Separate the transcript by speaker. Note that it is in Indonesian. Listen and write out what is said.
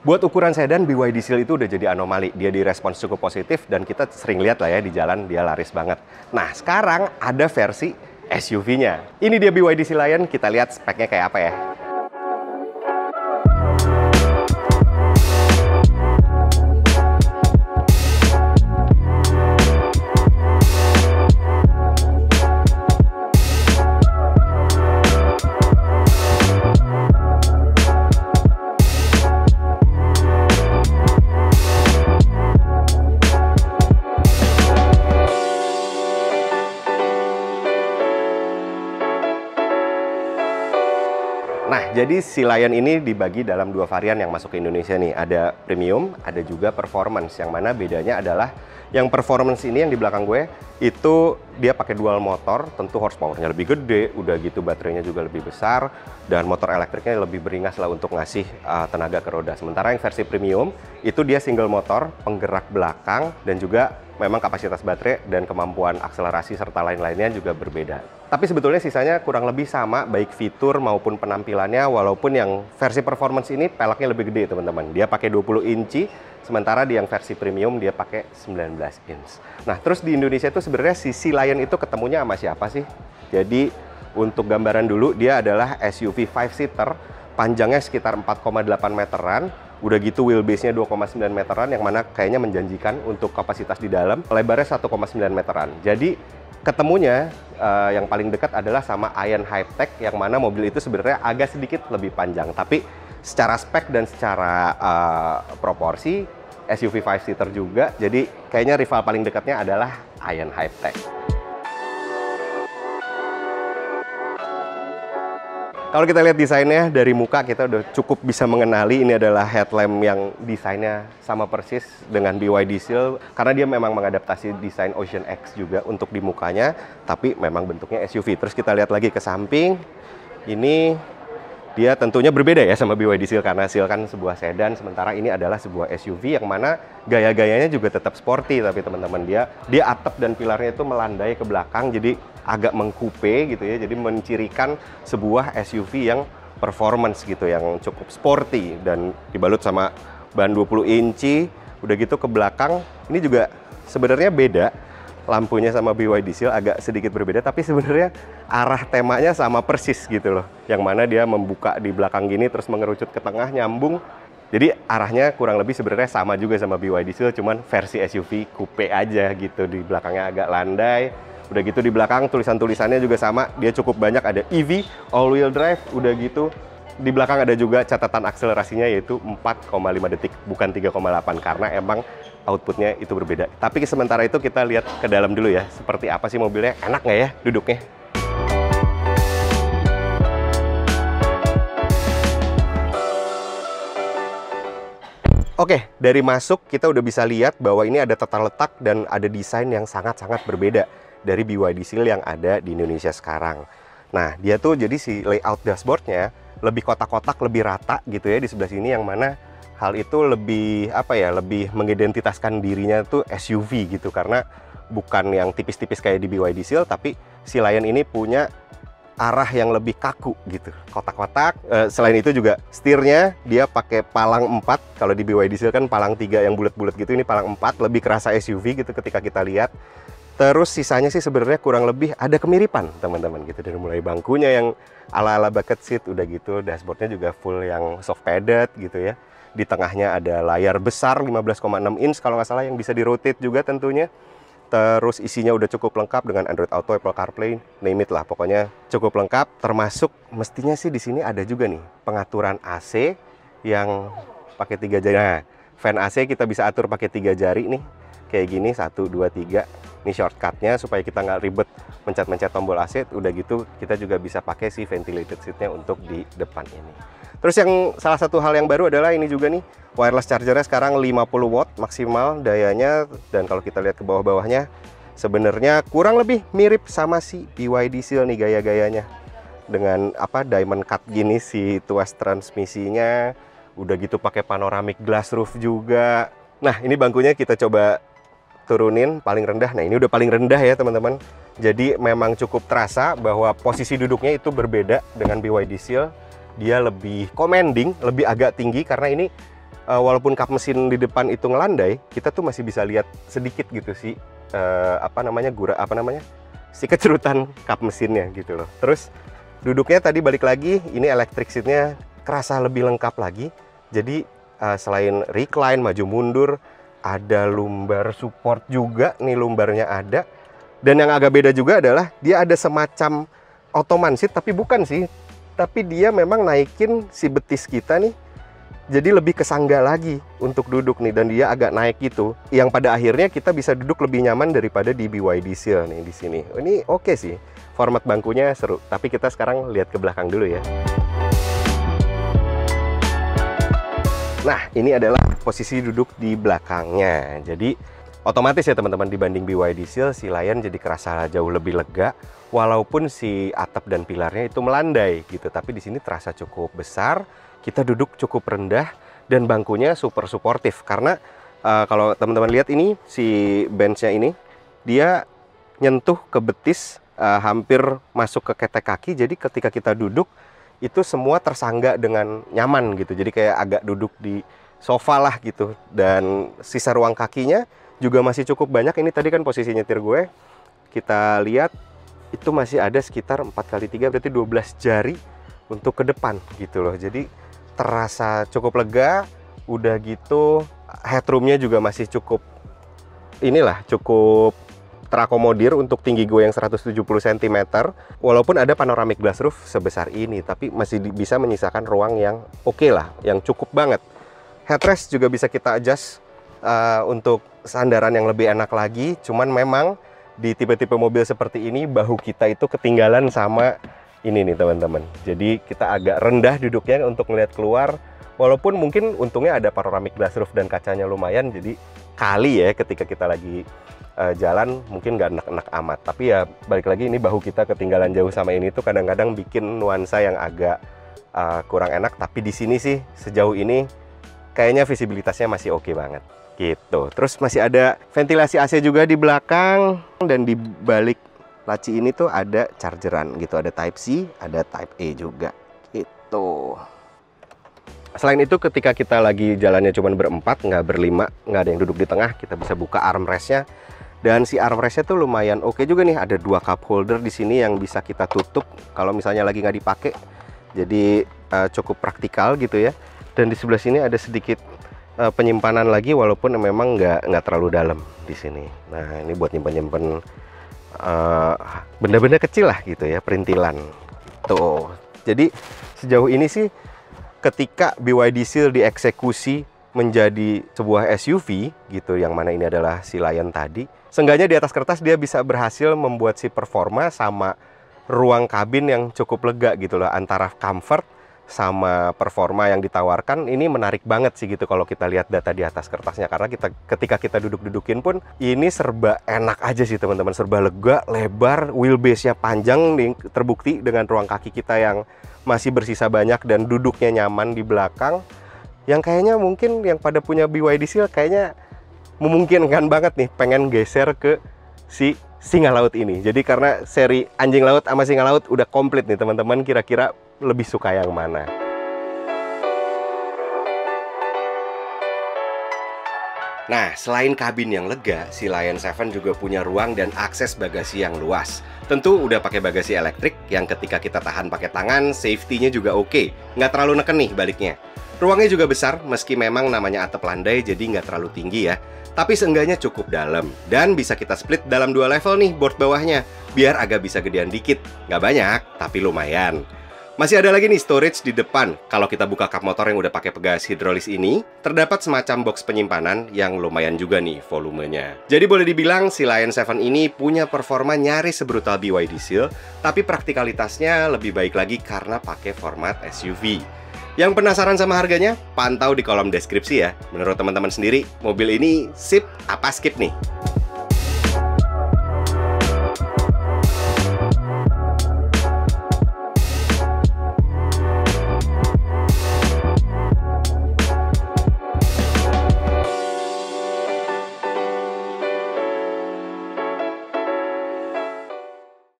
Speaker 1: Buat ukuran sedan, BYD Seal itu udah jadi anomali. Dia direspons cukup positif dan kita sering lihat lah ya di jalan dia laris banget. Nah, sekarang ada versi SUV-nya. Ini dia BYD Seal Lion, kita lihat speknya kayak apa ya. Nah, jadi Seal Lion ini dibagi dalam dua varian yang masuk ke Indonesia nih. Ada premium, ada juga performance. Yang mana bedanya adalah yang performance ini yang di belakang gue, itu dia pakai dual motor, tentu horsepower-nya lebih gede, udah gitu baterainya juga lebih besar, dan motor elektriknya lebih beringas lah untuk ngasih tenaga ke roda. Sementara yang versi premium, itu dia single motor, penggerak belakang, dan juga memang kapasitas baterai dan kemampuan akselerasi serta lain-lainnya juga berbeda. Tapi sebetulnya sisanya kurang lebih sama, baik fitur maupun penampilannya, walaupun yang versi performance ini peleknya lebih gede teman-teman. Dia pakai 20 inci, sementara di yang versi premium dia pakai 19 inch. Nah, terus di Indonesia itu sebenarnya si Seal Lion itu ketemunya sama siapa sih? Jadi untuk gambaran dulu, dia adalah SUV 5-seater, panjangnya sekitar 4,8 meteran, udah gitu wheelbase-nya 2,9 meteran, yang mana kayaknya menjanjikan untuk kapasitas di dalam, lebarnya 1,9 meteran. Jadi ketemunya yang paling dekat adalah sama Ion Hypertech, yang mana mobil itu sebenarnya agak sedikit lebih panjang, tapi secara spek dan secara proporsi SUV 5-seater juga, jadi kayaknya rival paling dekatnya adalah Ion Hypertech. Kalau kita lihat desainnya dari muka, kita udah cukup bisa mengenali ini adalah headlamp yang desainnya sama persis dengan BYD Seal, karena dia memang mengadaptasi desain Ocean X juga untuk di mukanya, tapi memang bentuknya SUV. Terus kita lihat lagi ke samping, ini dia tentunya berbeda ya sama BYD Seal, karena Seal kan sebuah sedan, sementara ini adalah sebuah SUV yang mana gaya-gayanya juga tetap sporty, tapi teman-teman dia atap dan pilarnya itu melandai ke belakang, jadi agak mengkupe gitu ya, jadi mencirikan sebuah SUV yang performance gitu, yang cukup sporty dan dibalut sama ban 20 inci. Udah gitu ke belakang, ini juga sebenarnya beda. Lampunya sama BYD Seal agak sedikit berbeda, tapi sebenarnya arah temanya sama persis gitu loh. Yang mana dia membuka di belakang gini, terus mengerucut ke tengah, nyambung. Jadi arahnya kurang lebih sebenarnya sama juga sama BYD Seal, cuman versi SUV coupe aja gitu. Di belakangnya agak landai. Udah gitu di belakang tulisan-tulisannya juga sama, dia cukup banyak, ada EV, all-wheel drive. Udah gitu di belakang ada juga catatan akselerasinya, yaitu 4,5 detik, bukan 3,8, karena emang outputnya itu berbeda. Tapi sementara itu kita lihat ke dalam dulu ya, seperti apa sih mobilnya, enak nggak ya duduknya? Oke, dari masuk kita udah bisa lihat bahwa ini ada tata letak dan ada desain yang sangat-sangat berbeda dari BYD Seal yang ada di Indonesia sekarang. Nah, dia tuh jadi si layout dashboardnya lebih kotak-kotak, lebih rata gitu ya di sebelah sini, yang mana hal itu lebih apa ya, lebih mengidentitaskan dirinya tuh SUV gitu, karena bukan yang tipis-tipis kayak di BYD Seal, tapi si Lion ini punya arah yang lebih kaku gitu, kotak-kotak. Selain itu juga setirnya dia pakai palang 4, kalau di BYD Seal kan palang 3 yang bulat-bulat gitu, ini palang 4, lebih kerasa SUV gitu ketika kita lihat. Terus sisanya sih sebenarnya kurang lebih ada kemiripan teman-teman gitu, dari mulai bangkunya yang ala-ala bucket seat, udah gitu dashboardnya juga full yang soft padded gitu ya. Di tengahnya ada layar besar 15,6 inch kalau nggak salah yang bisa di-rotate juga tentunya. Terus isinya udah cukup lengkap dengan Android Auto, Apple CarPlay, name it lah, pokoknya cukup lengkap. Termasuk mestinya sih di sini ada juga nih pengaturan AC yang pakai 3 jari. Nah, fan AC kita bisa atur pakai 3 jari nih, kayak gini, 1, 2, 3. Ini shortcutnya supaya kita nggak ribet mencet-mencet tombol AC. Udah gitu kita juga bisa pakai si ventilated seatnya untuk di depan ini. Terus yang salah satu hal yang baru adalah ini juga nih, wireless chargernya sekarang 50 watt maksimal dayanya. Dan kalau kita lihat ke bawah-bawahnya, sebenarnya kurang lebih mirip sama si BYD Seal nih gaya-gayanya. Dengan apa, diamond cut gini si tuas transmisinya. Udah gitu pakai panoramic glass roof juga. Nah, ini bangkunya kita coba turunin paling rendah. Nah, ini udah paling rendah ya teman-teman. Jadi memang cukup terasa bahwa posisi duduknya itu berbeda dengan BYD Seal. Dia lebih commanding, lebih agak tinggi, karena ini walaupun kap mesin di depan itu ngelandai, kita tuh masih bisa lihat sedikit gitu sih si kecerutan kap mesinnya gitu loh. Terus duduknya tadi balik lagi, ini electric seatnya kerasa lebih lengkap lagi. Jadi selain recline, maju mundur, ada lumbar support juga, nih lumbarnya ada. Dan yang agak beda juga adalah dia ada semacam ottoman seat, tapi bukan sih, tapi dia memang naikin si betis kita nih, jadi lebih kesangga lagi untuk duduk nih, dan dia agak naik gitu, yang pada akhirnya kita bisa duduk lebih nyaman daripada di BYD Seal nih di sini. Ini oke sih, format bangkunya seru. Tapi kita sekarang lihat ke belakang dulu ya. Nah, ini adalah posisi duduk di belakangnya. Jadi otomatis ya teman-teman, dibanding BYD Seal, si Lion jadi kerasa jauh lebih lega. Walaupun si atap dan pilarnya itu melandai gitu, tapi di sini terasa cukup besar. Kita duduk cukup rendah dan bangkunya super suportif. Karena kalau teman-teman lihat ini, si benchnya ini dia nyentuh ke betis, hampir masuk ke ketek kaki. Jadi ketika kita duduk itu semua tersangga dengan nyaman gitu. Jadi kayak agak duduk di sofa lah gitu. Dan sisa ruang kakinya juga masih cukup banyak. Ini tadi kan posisi nyetir gue, kita lihat itu masih ada sekitar 4x3, berarti 12 jari untuk ke depan gitu loh. Jadi terasa cukup lega. Udah gitu headroomnya juga masih cukup terakomodir untuk tinggi gue yang 170 cm. Walaupun ada panoramic glass roof sebesar ini, tapi masih bisa menyisakan ruang yang oke lah, yang cukup banget. Headrest juga bisa kita adjust untuk sandaran yang lebih enak lagi. Cuman memang di tipe-tipe mobil seperti ini, bahu kita itu ketinggalan sama ini nih teman-teman. Jadi kita agak rendah duduknya untuk melihat keluar. Walaupun mungkin untungnya ada panoramic glass roof dan kacanya lumayan, jadi kali ya ketika kita lagi jalan mungkin nggak enak-enak amat. Tapi ya balik lagi, ini bahu kita ketinggalan jauh sama ini tuh kadang-kadang bikin nuansa yang agak kurang enak. Tapi di sini sih sejauh ini kayaknya visibilitasnya masih oke banget gitu. Terus masih ada ventilasi AC juga di belakang, dan di balik laci ini tuh ada chargeran gitu, ada Type C, ada Type A juga gitu. Selain itu ketika kita lagi jalannya cuma berempat, nggak berlima, nggak ada yang duduk di tengah, kita bisa buka armrestnya. Dan si armrestnya tuh lumayan oke juga nih, ada 2 cup holder di sini yang bisa kita tutup kalau misalnya lagi nggak dipakai. Jadi cukup praktikal gitu ya. Dan di sebelah sini ada sedikit penyimpanan lagi, walaupun memang nggak terlalu dalam di sini. Nah, ini buat nyimpen benda-benda kecil lah gitu ya, perintilan. Tuh. Jadi sejauh ini sih ketika BYD Seal dieksekusi menjadi sebuah SUV gitu, yang mana ini adalah si Lion tadi, seenggaknya di atas kertas dia bisa berhasil membuat si performa sama ruang kabin yang cukup lega gitu loh. Antara comfort sama performa yang ditawarkan ini menarik banget sih gitu kalau kita lihat data di atas kertasnya. Karena ketika kita duduk-dudukin pun ini serba enak aja sih teman-teman, serba lega, lebar, wheelbase-nya panjang nih, terbukti dengan ruang kaki kita yang masih bersisa banyak dan duduknya nyaman di belakang. Yang kayaknya mungkin yang pada punya BYD Seal kayaknya memungkinkan banget nih pengen geser ke si singa laut ini. Jadi karena seri anjing laut sama singa laut udah komplit nih teman-teman, kira-kira lebih suka yang mana? Nah, selain kabin yang lega, si Lion 7 juga punya ruang dan akses bagasi yang luas. Tentu udah pakai bagasi elektrik yang ketika kita tahan pakai tangan, safety-nya juga oke. Nggak terlalu neken nih baliknya. Ruangnya juga besar, meski memang namanya atap landai jadi nggak terlalu tinggi ya. Tapi seenggaknya cukup dalam. Dan bisa kita split dalam 2 level nih board bawahnya, biar agak bisa gedean dikit. Nggak banyak, tapi lumayan. Masih ada lagi nih storage di depan. Kalau kita buka kap motor yang udah pakai pegas hidrolis ini, terdapat semacam box penyimpanan yang lumayan juga nih volumenya. Jadi boleh dibilang si Lion 7 ini punya performa nyaris sebrutal BYD Seal, tapi praktikalitasnya lebih baik lagi karena pakai format SUV. Yang penasaran sama harganya? Pantau di kolom deskripsi ya. Menurut teman-teman sendiri, mobil ini sip apa skip nih?